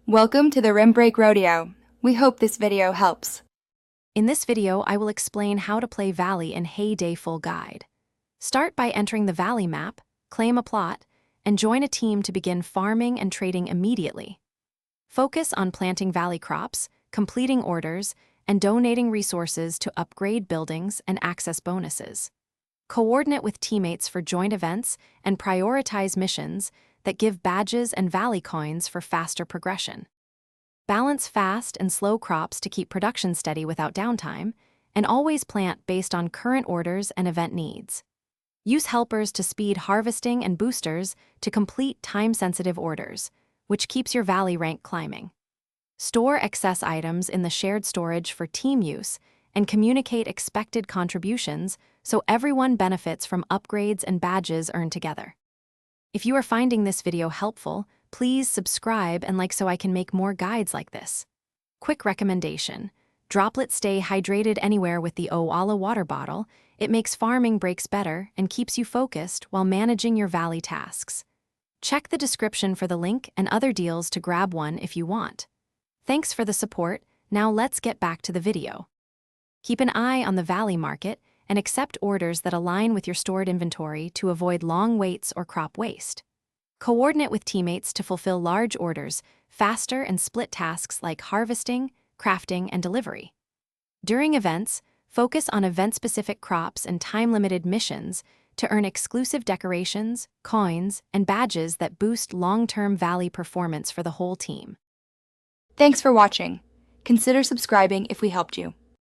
Welcome to the Rim Break Rodeo. We hope this video helps. In this video, I will explain how to play Valley in Hay Day Full Guide. Start by entering the Valley map, claim a plot, and join a team to begin farming and trading immediately. Focus on planting Valley crops, completing orders, and donating resources to upgrade buildings and access bonuses. Coordinate with teammates for joint events and prioritize missions that give badges and Valley coins for faster progression. Balance fast and slow crops to keep production steady without downtime, and always plant based on current orders and event needs. Use helpers to speed harvesting and boosters to complete time-sensitive orders, which keeps your Valley rank climbing. Store excess items in the shared storage for team use and communicate expected contributions so everyone benefits from upgrades and badges earned together. If you are finding this video helpful, please subscribe and like so I can make more guides like this. Quick recommendation: Droplet stay hydrated anywhere with the Oala water bottle. It makes farming breaks better and keeps you focused while managing your Valley tasks. Check the description for the link and other deals to grab one if you want. Thanks for the support. Now let's get back to the video. Keep an eye on the Valley market and accept orders that align with your stored inventory to avoid long waits or crop waste. Coordinate with teammates to fulfill large orders faster and split tasks like harvesting, crafting, and delivery. During events, focus on event-specific crops and time-limited missions to earn exclusive decorations, coins, and badges that boost long-term Valley performance for the whole team. Thanks for watching. Consider subscribing if we helped you.